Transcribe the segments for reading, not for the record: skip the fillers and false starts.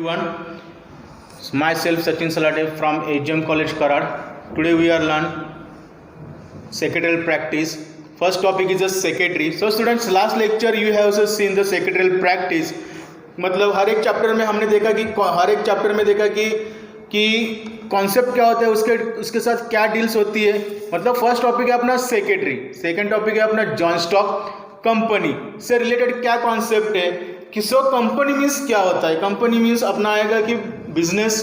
Everyone, myself Sachin Salate from AGM College Karad. Today we are learn secretarial practice. First topic is a secretary. So students, last lecture you have also seen the secretarial practice. मतलब हर एक chapter में हमने देखा कि concept क्या होता है, उसके साथ क्या डील्स होती है. मतलब फर्स्ट टॉपिक है अपना सेक्रेटरी, सेकंड टॉपिक है अपना जॉन स्टॉक कंपनी से रिलेटेड क्या कॉन्सेप्ट है कि सो कंपनी मीन्स क्या होता है. कंपनी मीन्स अपना आएगा कि बिजनेस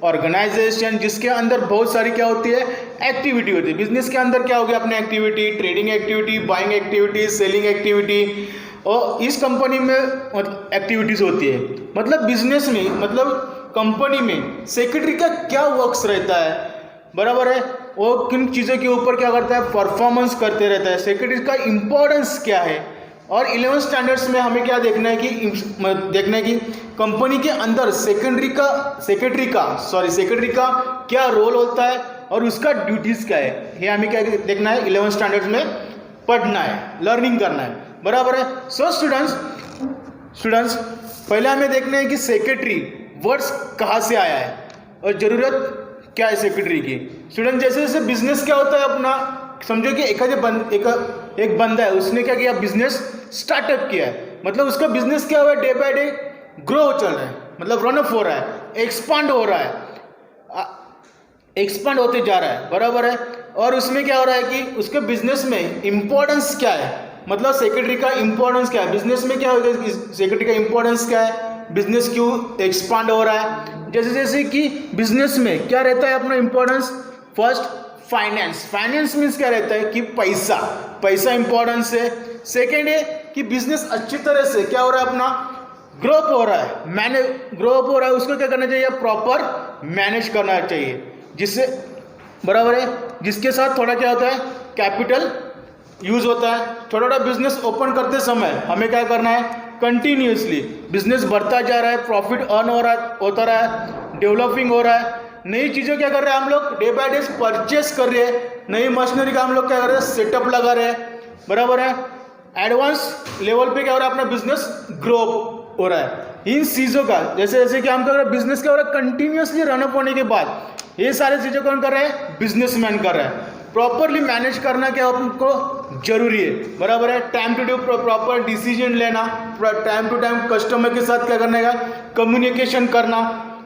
ऑर्गेनाइजेशन जिसके अंदर बहुत सारी क्या होती है एक्टिविटी होती है. बिजनेस के अंदर क्या होगी अपनी activity, trading activity, buying activity, selling activity, और इस कंपनी में एक्टिविटीज होती है. मतलब बिजनेस में, मतलब कंपनी में सेक्रेटरी का क्या वर्क्स रहता है, बराबर है, वो किन चीज़ों के ऊपर क्या करता है, परफॉर्मेंस करते रहता है. सेक्रेटरी का इम्पोर्टेंस क्या है. और 11th स्टैंडर्ड्स में हमें क्या देखना है कि कंपनी के अंदर सेक्रेटरी का क्या रोल होता है और उसका ड्यूटीज क्या है, ये हमें क्या देखना है, 11th स्टैंडर्ड्स में पढ़ना है, लर्निंग करना है, बराबर है. सो स्टूडेंट्स पहले हमें देखना है कि सेक्रेटरी वर्ड्स कहाँ से आया है और ज़रूरत क्या है सेक्रेटरी की. स्टूडेंट जैसे जैसे बिजनेस क्या होता है अपना, समझो कि एक बंदा है, उसने क्या किया, बिजनेस स्टार्टअप किया है. मतलब उसका बिजनेस क्या हुआ है, डे बाय डे ग्रो चल रहा है, मतलब रनअप हो रहा है, एक्सपांड हो रहा है, एक्सपांड होते जा रहा है, बराबर है. और उसमें क्या हो रहा है कि उसके बिजनेस में इंपॉर्टेंस क्या है, मतलब सेक्रेटरी का इंपॉर्टेंस क्या है, बिजनेस में क्या होगा, सेक्रेटरी का इंपॉर्टेंस क्या है, बिजनेस क्यों एक्सपांड हो रहा है. जैसे जैसे कि बिजनेस में क्या रहता है अपना इंपॉर्टेंस, फर्स्ट फाइनेंस मीन्स क्या रहता है कि पैसा इंपॉर्टेंस है. सेकेंड है कि बिजनेस अच्छी तरह से क्या हो रहा है अपना ग्रो अप हो रहा है, उसको क्या करना चाहिए, प्रॉपर मैनेज करना चाहिए, जिससे बराबर है, जिसके साथ थोड़ा क्या होता है, कैपिटल यूज होता है. छोटा बिजनेस ओपन करते समय हमें क्या करना है, कंटिन्यूसली बिजनेस बढ़ता जा रहा है, प्रॉफिट अर्न होता रहा है, डेवलपिंग हो रहा है, नई चीज़ें क्या कर रहे हैं हम लोग, डे बाय डे परचेस कर रहे हैं, नई मशीनरी का हम लोग क्या कर रहे हैं, सेटअप लगा रहे हैं, बराबर है. एडवांस लेवल पे क्या हो रहा है, अपना बिजनेस ग्रो हो रहा है. इन चीज़ों का जैसे जैसे कि हम क्या कर रहे हैं, बिजनेस क्या हो रहा है, कंटिन्यूसली रनअप होने के बाद ये सारी चीज़ें कौन कर रहे हैं, बिजनेसमैन कर रहा है. प्रॉपरली मैनेज करना क्या आपको जरूरी है, बराबर है. Time to time proper decision लेना, टाइम टू टाइम कस्टमर के साथ क्या करना है, कम्युनिकेशन करना,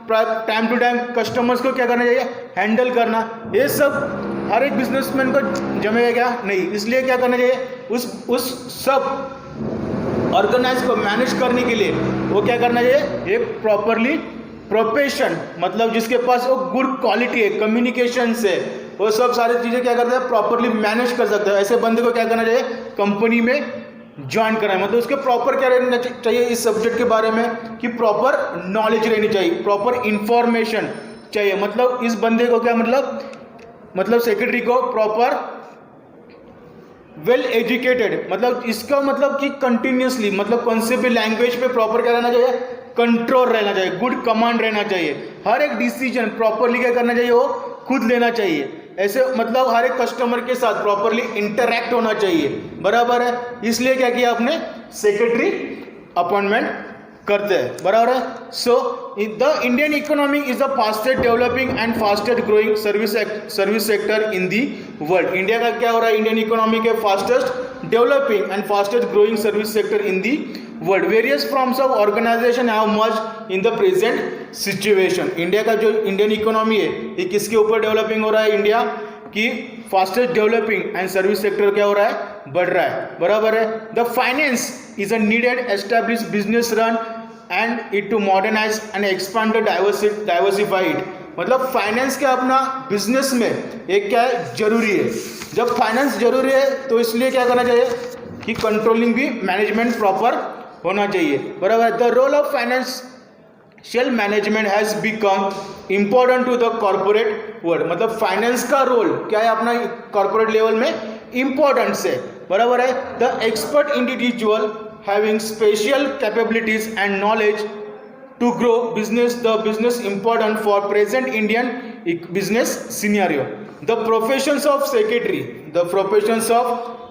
टाइम टू टाइम कस्टमर्स को क्या करना चाहिए, हैंडल करना. ये सब हर एक बिजनेसमैन को जमेगा क्या, नहीं. इसलिए क्या करना चाहिए, उस सब ऑर्गेनाइज को मैनेज करने के लिए वो क्या करना चाहिए, एक प्रॉपरली प्रोफेशन, मतलब जिसके पास वो गुड क्वालिटी है, कम्युनिकेशन से, वो सब सारी चीज़ें क्या करते हैं, प्रॉपरली मैनेज कर सकते हैं. ऐसे बंदे को क्या करना चाहिए, कंपनी में ज्वाइन करना है. मतलब उसके प्रॉपर क्या रहना चाहिए इस सब्जेक्ट के बारे में, कि प्रॉपर नॉलेज रहनी चाहिए, प्रॉपर इंफॉर्मेशन चाहिए. मतलब इस बंदे को क्या मतलब सेक्रेटरी को प्रॉपर वेल एजुकेटेड, मतलब इसका मतलब कि कंटिन्यूसली, मतलब कौन से भी लैंग्वेज पे प्रॉपर क्या रहना चाहिए, कंट्रोल रहना चाहिए, गुड कमांड रहना चाहिए. हर एक डिसीजन प्रॉपरली क्या करना चाहिए, वो खुद लेना चाहिए. ऐसे मतलब हर एक कस्टमर के साथ प्रॉपरली इंटरैक्ट होना चाहिए, बराबर है. इसलिए क्या किया आपने, सेक्रेटरी अपॉइंटमेंट करते हैं, बराबर है. So the Indian economy is the fastest developing and fastest growing service sector in the world. India का क्या हो रहा है, इंडियन इकोनॉमी के fastest developing and fastest growing service sector in the world. Various forms of organisation have merged in the present situation. India का जो Indian economy है ये किसके ऊपर डेवलपिंग हो रहा है, इंडिया की fastest developing and service sector क्या हो रहा है, बढ़ रहा है, बराबर है. The finance is a needed establish business run and it to modernise and expand diversify it. मतलब फाइनेंस क्या अपना बिजनेस में एक क्या है, जरूरी है. जब फाइनेंस जरूरी है तो इसलिए क्या करना चाहिए कि कंट्रोलिंग भी मैनेजमेंट प्रॉपर होना चाहिए, बराबर है. The role of financial management has become important to the corporate world. मतलब फाइनेंस का रोल क्या है अपना कॉर्पोरेट लेवल में इंपॉर्टेंट है, बराबर है. The expert individual having special capabilities and knowledge to grow the business important for present Indian business scenario. The professions of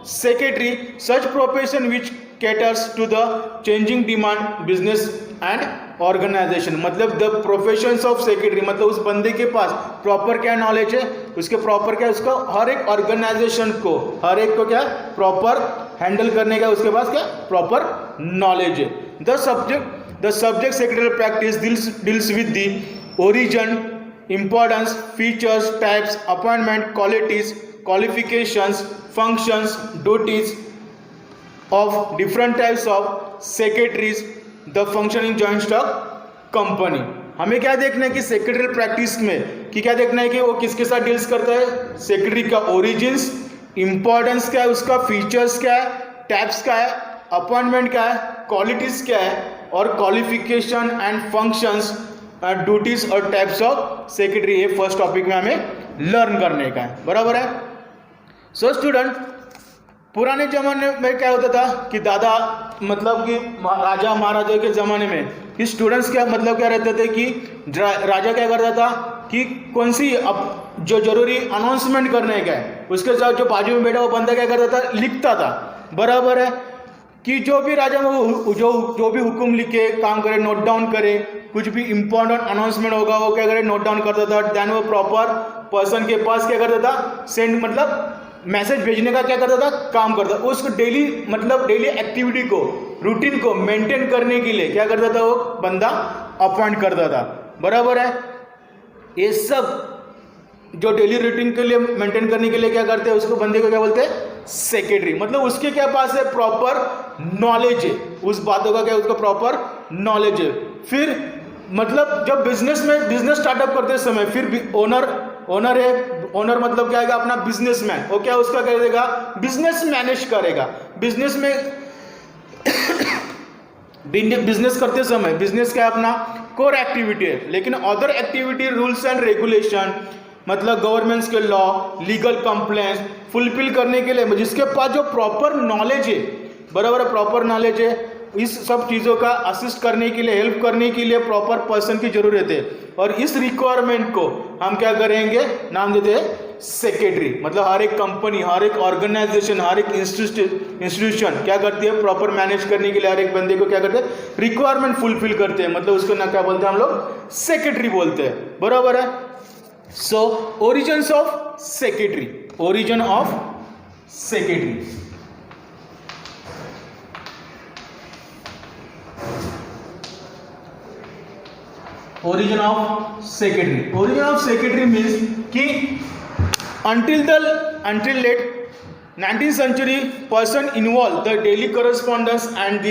secretary such profession which caters to the changing demand business and organisation, मतलब the professions of secretary, मतलब उस बंदे के पास proper क्या knowledge है, उसके proper क्या, उसका हर एक ऑर्गेनाइजेशन को, हर एक को क्या प्रॉपर हैंडल करने का उसके पास क्या प्रॉपर नॉलेज है। The subject secretarial practice deals with the origin, importance, features, types, appointment, qualities, qualifications, functions, duties of different types of secretaries, the functioning joint stock company। हमें क्या देखना है कि सेक्रेटरियल प्रैक्टिस में कि क्या देखना है कि वो किसके साथ डील्स करता है, सेक्रेटरी का ओरिजिन्स, इंपॉर्टेंस क्या है उसका, फीचर्स क्या है, टाइप्स क्या है, अपॉइंटमेंट क्या है, क्वालिटीज क्या है, और क्वालिफिकेशन एंड फंक्शंस, ड्यूटीज और टाइप्स ऑफ सेक्रेटरी, ये फर्स्ट टॉपिक में हमें लर्न करने का है, बराबर है। सो स्टूडेंट, पुराने जमाने में क्या होता था कि दादा मतलब कि राजा महाराजा के ज़माने में कि स्टूडेंट्स क्या मतलब क्या रहते थे कि राजा क्या करता था कि कौन सी अब जो जरूरी अनाउंसमेंट करने का है उसके साथ जो बाजू में बैठा वो बंदा क्या करता था, लिखता था, बराबर है, कि जो भी राजा जो भी हुक्म लिखे काम करे, नोट डाउन करे, कुछ भी इंपॉर्टेंट अनाउंसमेंट होगा वो क्या करे नोट डाउन करता था, देन वो प्रॉपर पर्सन के पास क्या करता था, सेंड मतलब मैसेज भेजने का क्या करता था, काम करता था। उसको डेली मतलब डेली एक्टिविटी को, रूटीन को मेंटेन करने के लिए क्या करता था, वो बंदा अपॉइंट करता था, बराबर है। ये सब जो डेली रूटीन के लिए मेंटेन करने के लिए क्या करते हैं, उसको बंदे को क्या बोलते हैं, सेक्रेटरी, मतलब उसके क्या पास है प्रॉपर नॉलेज है, उस बातों का क्या उसका प्रॉपर नॉलेज है। फिर मतलब जब बिजनेस स्टार्टअप करते समय फिर ओनर है, ओनर मतलब क्या है अपना बिजनेसमैन, वो क्या उसका कर देगा, बिजनेस मैनेज करेगा, बिजनेस में बिजनेस करते समय बिजनेस क्या अपना कोर एक्टिविटी है, लेकिन other activity rules and regulation मतलब गवर्नमेंट्स के लॉ, लीगल कंप्लेंट्स फुलफिल करने के लिए जिसके पास जो प्रॉपर नॉलेज है, बराबर प्रॉपर नॉलेज है, इस सब चीज़ों का असिस्ट करने के लिए, हेल्प करने के लिए प्रॉपर पर्सन की जरूरत है। और इस रिक्वायरमेंट को हम क्या करेंगे, नाम देते हैं सेक्रेटरी। मतलब हर एक कंपनी, हर एक ऑर्गेनाइजेशन, हर एक इंस्टीट्यूशन क्या करती है, प्रॉपर मैनेज करने के लिए हर एक बंदे को क्या करते हैं, रिक्वायरमेंट फुलफिल करते हैं, मतलब उसको ना क्या बोलते हैं हम लोग, सेक्रेटरी बोलते हैं, बराबर है। So origins of secretary, origin of secretary, origin of secretary means कि until late 19th century person involved the daily correspondence and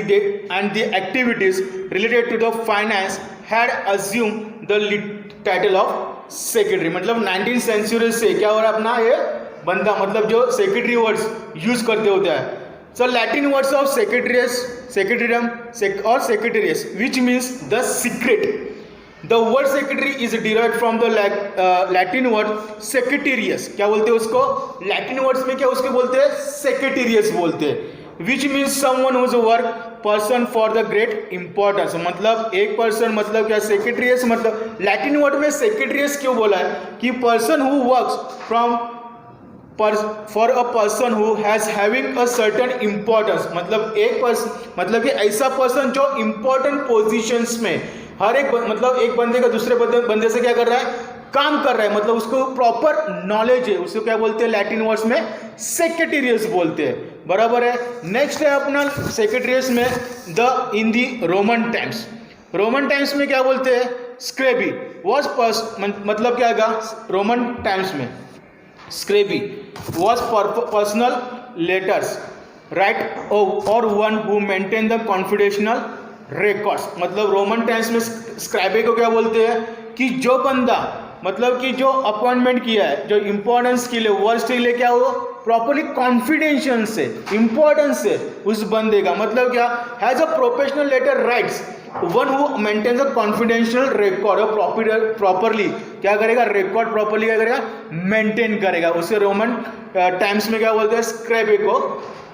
the activities related to the finance had assumed the title of secretary। मतलब 19th century से क्या हो रहा है अपना ये बंदा, मतलब जो secretary words यूज करते होता है। So Latin words of secretarium or secretarius which means the secret। The word secretary is derived from the Latin word secretarius। क्या बोलते हैं उसको, Latin words में क्या उसको बोलते हैं, secretarius बोलते हैं, which means someone whose work person for the great importance। मतलब एक पर्सन, मतलब क्या secretarius, मतलब Latin word में secretarius क्यों बोला है कि person who works for a person who has having a certain importance। मतलब एक पर्सन, मतलब कि ऐसा पर्सन जो important positions में हर एक मतलब एक बंदे का दूसरे बंदे से क्या कर रहा है, काम कर रहा है, मतलब उसको प्रॉपर नॉलेज है, उसको क्या बोलते हैं, लैटिन वर्ड्स में सेक्रेटेरियस बोलते हैं, बराबर है। नेक्स्ट है अपना सेक्रेटेरियस में इन दी रोमन टाइम्स में क्या बोलते हैं, स्क्रेबी वॉज मतलब क्या आएगा रोमन टाइम्स में, स्क्रेबी वॉज पर्सनल लेटर्स राइट और one who maintain the confidential records. मतलब रोमन टाइम्स में स्क्राइबे को क्या बोलते हैं कि जो बंदा मतलब कि जो अपॉइंटमेंट किया है, जो इंपॉर्टेंस के लिए, वर्ड्स के लिए क्या हो, प्रॉपरली कॉन्फिडेंशियल से, इंपॉर्टेंस से उस बंदे का मतलब क्या, has a professional letter writes one who maintains a confidential record और प्रॉपरली क्या करेगा, रिकॉर्ड प्रॉपरली क्या करेगा, मेंटेन करेगा, उसे रोमन टाइम्स में क्या बोलते हैं, स्क्राइबे को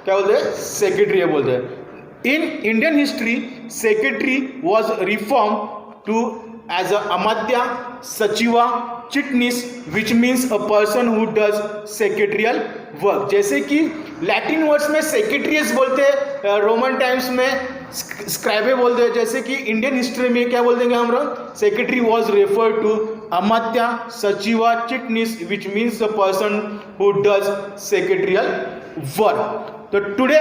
क्या बोलते हैं, सेक्रेटरी बोलते हैं। In Indian history, secretary was reformed to as a amadya, sachiva, chitnis, which means a person who does secretarial work। जैसे कि लैटिन वर्ड्स में सेक्रेटरीज बोलते हैं, रोमन टाइम्स में स्क्राइबे बोलते हैं, जैसे कि इंडियन हिस्ट्री में क्या बोल देंगे हम लोग, secretary was refer to Amatya Sachiva Chitnis, which means the person who does secretarial work. तो today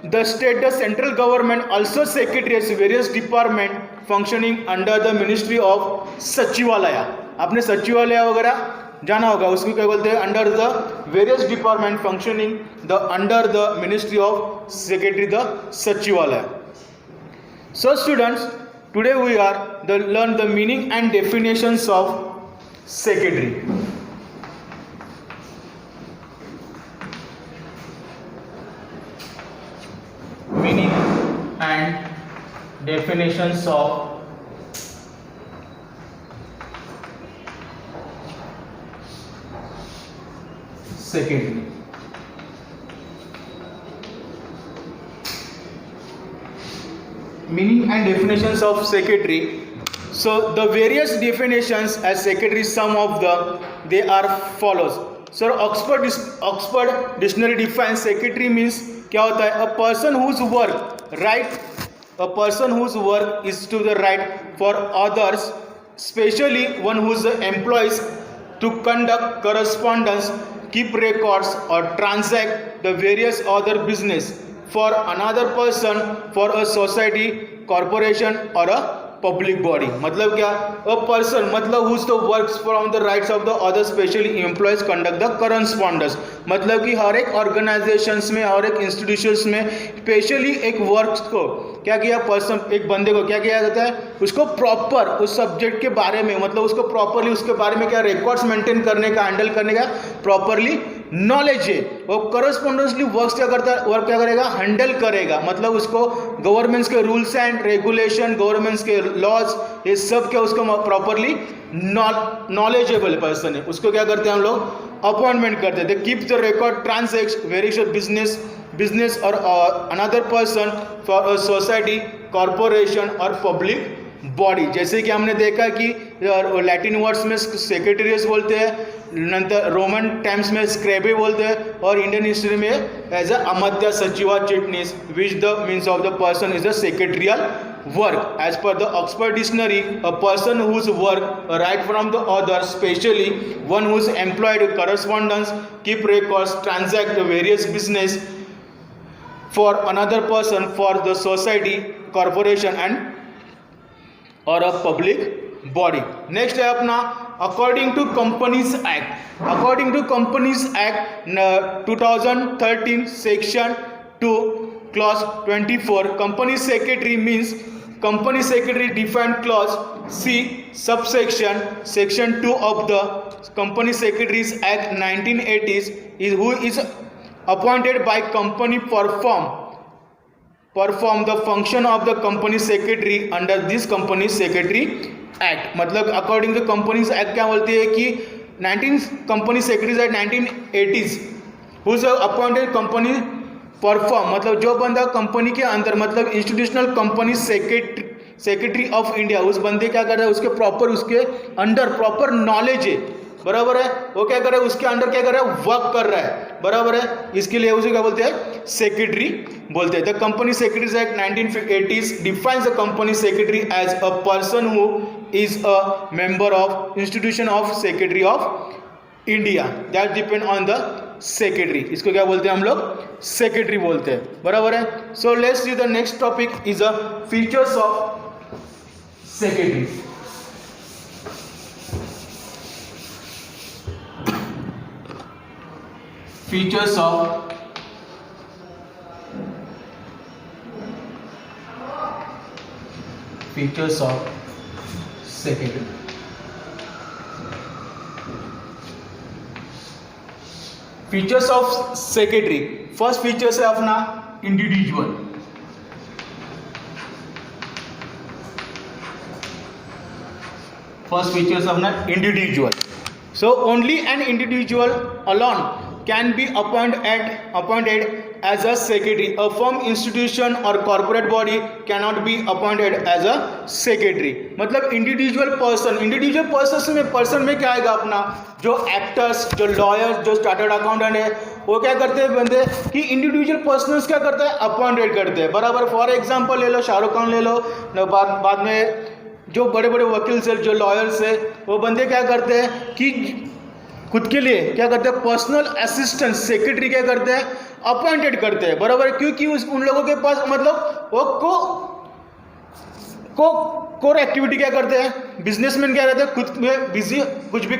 the state, the central government also secretaries various department functioning under the ministry of सचिवालय. आपने सचिवालय वगैरह जाना होगा, उसको क्या बोलते हैं, under the various department functioning the under the ministry of secretary the सचिवालय. So students, today we are learn the meaning and definitions of secretary. Meaning and definitions of secretary. Meaning and definitions of secretary. So the various definitions as secretary, some of them they are follows. So Oxford dictionary defines secretary means क्या होता है, a person whose work is to the right for others, especially one whose employs to conduct correspondence, keep records or transact the various other business for another person, for a society, corporation or a public body. मतलब क्या, a person मतलब whose the works from the rights of the other specially employees conduct the correspondence. मतलब कि हर एक organisations में, हर एक institutions में specially एक वर्क्स को क्या किया, पर्सन एक बंदे को क्या किया जाता है, उसको प्रॉपर उस सब्जेक्ट के बारे में, मतलब उसको प्रॉपरली उसके बारे में क्या रिकॉर्ड्स मेंटेन करने का, हैंडल करने का प्रॉपरली नॉलेज है. वो करस्पॉन्डेंसली वर्क्स क्या करता है, वर्क क्या करेगा, हैंडल करेगा. मतलब उसको गवर्नमेंट्स के रूल्स एंड रेगुलेशन, गवर्नमेंट्स के लॉज, ये सब क्या उसको प्रॉपरली नॉलेजेबल पर्सन है, उसको क्या करते हैं हम लोग, अपॉइंटमेंट करते हैं. Keep the record transact various business और another person for a society, corporation और पब्लिक बॉडी. जैसे कि हमने देखा कि लैटिन वर्ड्स में सेक्रेटेरियस बोलते हैं, नंतर रोमन टाइम्स में स्क्रेबे बोलते हैं, और इंडियन हिस्ट्री में as a Amatya Sachiva Chitnis, which the means of the person is the secretarial work. As per the Oxford dictionary, a person whose work write from the other, specially one whose employed correspondence, keep records, transact various business for another person, for the society, corporation and और a public body. Next है अपना according to companies act. According to companies act 2013 section 2 clause 24, company secretary means company secretary defined clause C subsection section 2 of the Company Secretaries Act 1980 is who is appointed by company perform the function of the company secretary under this company secretary act. मतलब according to companies act क्या बोलती है कि 19 company secretaries act 1980 who is appointed company perform, मतलब जो बंदा company के अंदर, मतलब institutional company secretary of India, उस बंदे क्या कर रहा है, उसके प्रॉपर उसके अंडर प्रॉपर नॉलेज है, बराबर है, वो क्या कर रहा है, उसके अंडर क्या कर रहा है, वर्क कर रहा है, बराबर है, इसके लिए उसे क्या बोलते हैं, सेक्रेटरी बोलते हैं. The company secretaries act 1980 defines the company secretary as a person who is a member of institution of secretary of India that depend on the secretary. इसको क्या बोलते हैं हम लोग, सेक्रेटरी बोलते हैं, बराबर है. So let's see the next topic is a features of secretary. Features of secretary. Features of secretary. First features है अपना individual. First features of अपना individual. So only an individual alone can be appointed as a secretary. A firm, institution और corporate body can not be appointed as a secretary. मतलब individual person में क्या आएगा अपना, जो एक्टर्स, जो lawyers, जो चार्टर्ड अकाउंटेंट है, वो क्या करते हैं बंदे कि इंडिविजुअल पर्सनल्स क्या करते हैं, अपॉइंटेड करते हैं. बराबर. फॉर एग्जांपल ले लो, शाहरुख खान ले लो. बाद में जो बड़े बड़े वकील से, जो लॉयर्स है, वो बंदे क्या करते हैं कि खुद के लिए क्या करते हैं, पर्सनल असिस्टेंट, सेक्रेटरी क्या करते हैं, अपॉइंटेड करते हैं. बराबर. क्योंकि उन लोगों के पास मतलब वो कोर एक्टिविटी क्या करते हैं, बिजनेसमैन क्या रहते हैं, खुद में बिजी, कुछ भी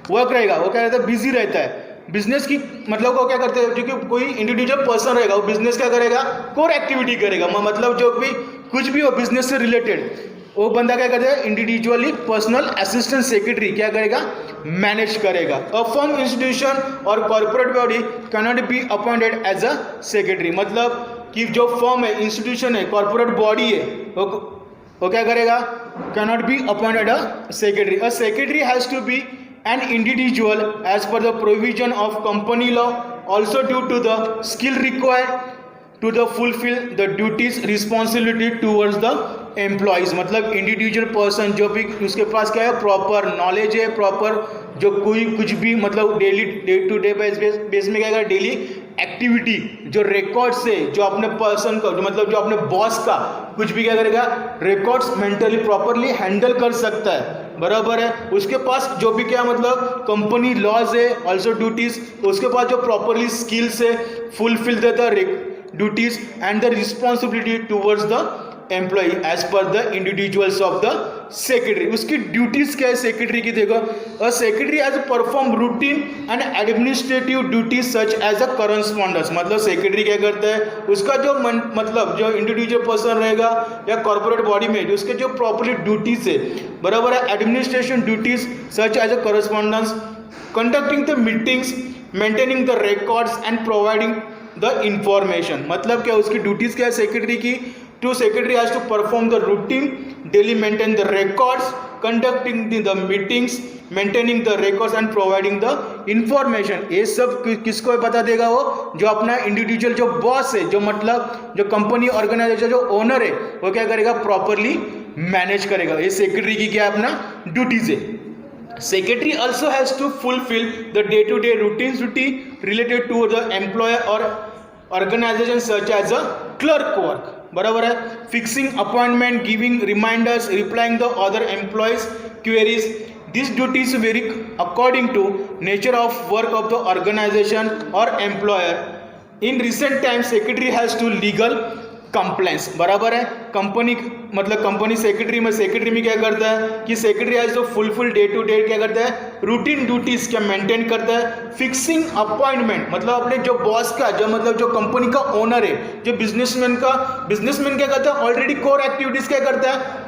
वर्क रहेगा वो क्या रहता है, बिजी रहता है. बिजनेस की मतलब वो क्या करते हैं, जो कि कोई इंडिविजुअल पर्सन रहेगा वो बिजनेस क्या करेगा, कोर एक्टिविटी करेगा. मतलब जो भी कुछ भी हो बिजनेस से रिलेटेड, वो बंदा क्या करता है, इंडिविजुअली पर्सनल असिस्टेंट सेक्रेटरी क्या करेगा, मैनेज करेगा. अ फर्म, इंस्टीट्यूशन और corporate body can not be appointed as a secretary. मतलब कि जो फर्म है, इंस्टीट्यूशन है, कॉर्पोरेट बॉडी है, वो क्या करेगा, can not be appointed a secretary. A secretary has to be an individual as per the provision of company law, also due to the skill required to the fulfill the duties responsibility towards the employees. मतलब individual person जो भी उसके पास क्या है, proper knowledge है, proper जो कोई कुछ भी मतलब daily day to day base में क्या करेगा, डेली एक्टिविटी, जो रिकॉर्ड्स है, जो अपने पर्सन का मतलब जो अपने बॉस का कुछ भी क्या करेगा, रिकॉर्ड्स मेंटली प्रॉपरली हैंडल कर सकता है. बराबर है. उसके पास जो भी क्या मतलब कंपनी लॉज है, ऑल्सो ड्यूटीज, उसके पास जो प्रॉपरली स्किल्स है, fulfil the duties and the responsibility towards the employee as per the individuals of the secretary. उसकी ड्यूटीज क्या है सेक्रेटरी की, देखो. A secretary as perform routine and administrative duties such as a correspondence. मतलब secretary क्या करता है, उसका जो मतलब जो इंडिविजुअल पर्सन रहेगा या कॉर्पोरेट बॉडी में उसके जो प्रॉपरली ड्यूटीज है, बराबर है, administration duties such as a correspondence, conducting the meetings, maintaining the records and providing the information. मतलब क्या उसकी ड्यूटीज क्या है सेक्रेटरी की, to secretary has to perform the routine, daily maintain the records, conducting the meetings, maintaining the records and providing the information. ये सब किसको पता देगा, वो जो अपना इंडिविजुअल जो बॉस है, जो मतलब जो कंपनी ऑर्गेनाइजेशन जो ओनर है, वो क्या करेगा, प्रॉपरली मैनेज करेगा. ये सेक्रेटरी की क्या अपना ड्यूटीज है. Secretary also has to fulfill the day-to-day routines duty related to the employer or organization such as a clerk work. बराबर है. Fixing appointment, giving reminders, replying the other employees queries. This duties vary according to nature of work of the organisation और employer. In recent time secretary has to legal complaints. बराबर है. Company मतलब company secretary में क्या करता है कि secretary has to fulfil day to day क्या करता है, रूटीन ड्यूटीज क्या मेंटेन करता है. फिक्सिंग अपॉइंटमेंट मतलब अपने जो बॉस का जो मतलब जो कंपनी का ओनर है, जो बिजनेसमैन क्या करता है, ऑलरेडी कोर एक्टिविटीज क्या करता है,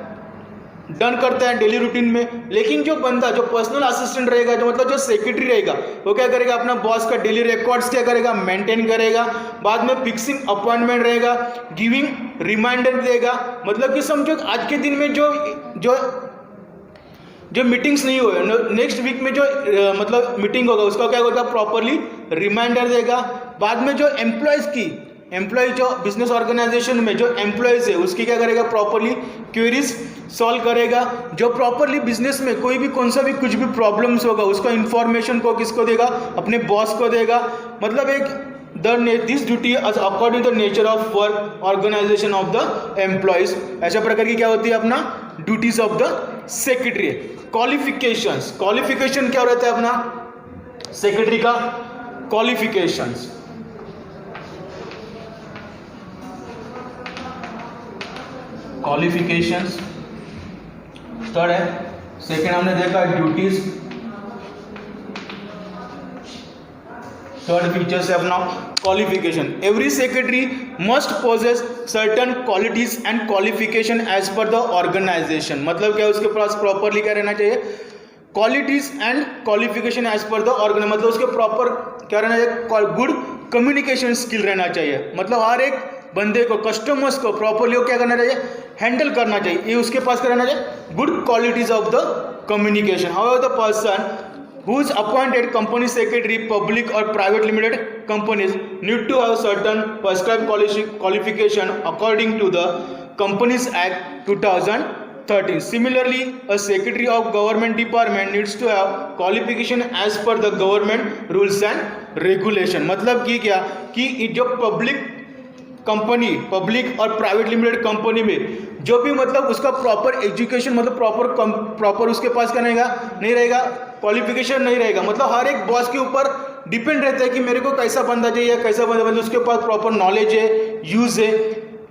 डन करता है डेली रूटीन में. लेकिन जो बंदा जो पर्सनल असिस्टेंट रहेगा, जो मतलब जो सेक्रेटरी रहेगा, वो क्या करेगा, अपना बॉस का डेली रिकॉर्ड्स क्या करेगा, मेंटेन करेगा. बाद में फिक्सिंग अपॉइंटमेंट रहेगा, गिविंग रिमाइंडर देगा. मतलब कि समझो आज के दिन में जो मीटिंग्स नहीं हुए, नेक्स्ट वीक में जो मतलब मीटिंग होगा उसका क्या होगा, प्रॉपरली रिमाइंडर देगा. बाद में जो एम्प्लॉय जो बिजनेस ऑर्गेनाइजेशन में जो एम्प्लॉयज है उसकी क्या करेगा, प्रॉपरली क्वेरीज सॉल्व करेगा. जो प्रॉपरली बिजनेस में कोई भी कौन सा भी कुछ भी प्रॉब्लम्स होगा उसका इंफॉर्मेशन को किसको देगा, अपने बॉस को देगा. मतलब एक this duty according to the nature of work organisation of the employees. ऐसा प्रकार की क्या होती है अपना duties of the secretary. Qualification क्या रहता है अपना सेक्रेटरी का, क्वालिफिकेशंस. क्वालिफिकेशंस थर्ड है. सेकेंड हमने देखा ड्यूटीज. थर्ड फीचर से अपना qualification. Every secretary must possess certain qualities and qualification as per the organisation. मतलब क्या उसके पास प्रॉपरली क्या रहना चाहिए, qualities and qualification as per the organisation. मतलब उसके प्रॉपर क्या रहना चाहिए, गुड कम्युनिकेशन स्किल रहना चाहिए. मतलब हर एक बंदे को, कस्टमर्स को प्रॉपरली क्या करना चाहिए, हैंडल करना चाहिए. ये उसके पास क्या रहना चाहिए, good qualities of the communication. How the person who is appointed company secretary, public or private limited companies need to have certain prescribed qualification according to the Companies Act 2013. Similarly, a secretary of government department needs to have qualification as per the government rules and regulation. मतलब कि क्या कि जो company public और private limited company में जो भी मतलब उसका प्रॉपर एजुकेशन मतलब प्रॉपर उसके पास क्या नहीं रहेगा क्वालिफिकेशन नहीं रहेगा, मतलब हर एक बॉस के ऊपर डिपेंड रहता है कि मेरे को कैसा बंदा चाहिए, कैसा बंदा मतलब उसके पास प्रॉपर नॉलेज है,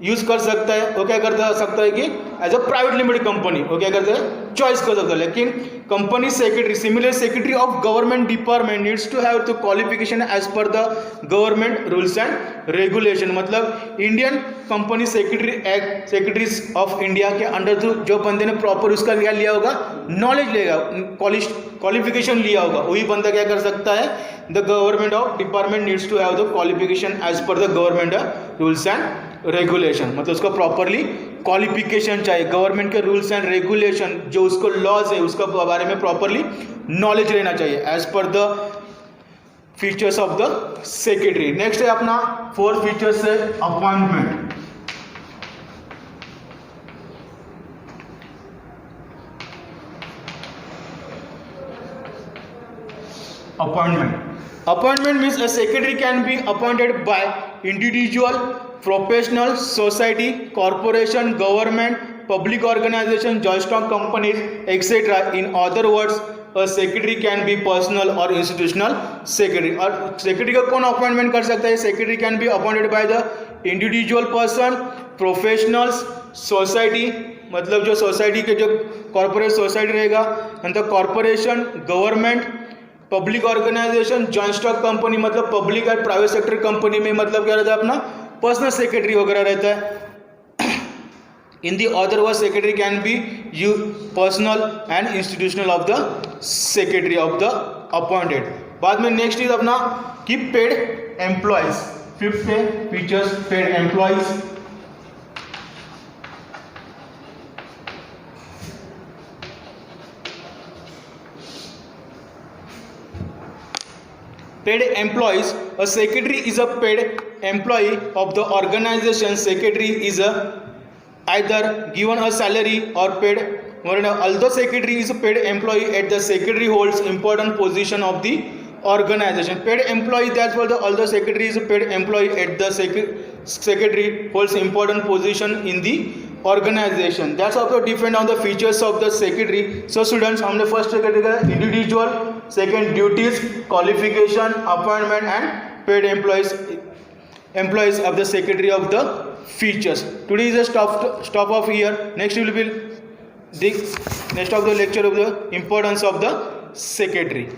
यूज कर सकता है, वो क्या कर सकता है कि as a private limited company वो क्या करता है चॉइस कर सकता है. लेकिन company secretary similar secretary of government department needs to have the qualification as per the government rules and regulation. मतलब Indian company secretary act secretaries of India के अंडर जो बंदे ने प्रॉपर उसका क्या लिया होगा नॉलेज लेगा क्वालिफिकेशन लिया होगा वही बंदा क्या कर सकता है. The government of department needs to have the qualification as per the government rules and regulation. मतलब उसका प्रॉपरली क्वालिफिकेशन चाहिए, गवर्नमेंट के रूल्स एंड रेगुलेशन जो उसको लॉज है उसका बारे में प्रॉपरली नॉलेज रहना चाहिए as per the features of the secretary. Next है अपना 4 फीचर्स है appointment. Appointment means a secretary can be appointed by individual, professional, society, corporation, government, public organization, joint stock companies, etc. In other words, a secretary can be personal or institutional secretary. और secretary का कौन appointment कर सकता है? Secretary can be appointed by the individual person, professionals, society मतलब जो society के जो कॉर्पोरेट सोसाइटी रहेगा, मतलब corporation, government, public organisation, joint stock company मतलब पब्लिक और प्राइवेट सेक्टर कंपनी में मतलब क्या रहता है अपना पर्सनल सेक्रेटरी वगैरह रहता है. In the other word secretary can be you personal and institutional of the secretary of the appointed. बाद में नेक्स्ट इज अपना कि पेड एम्प्लॉयज. फिफ्थ है features paid employees. Paid employees. A secretary is a paid employee of the organization. Secretary is either given a salary or paid. Although secretary is a paid employee, at the secretary holds important position of the organization. Paid employee, that's what although secretary is a paid employee, at the secretary holds important position in the organization. That's also depend on the features of the secretary. So students, हमने first secretary का individual, second duties, qualification, appointment and paid employees of the secretary of the features. Today is a stop off here. Next will be the next of the lecture of the importance of the secretary.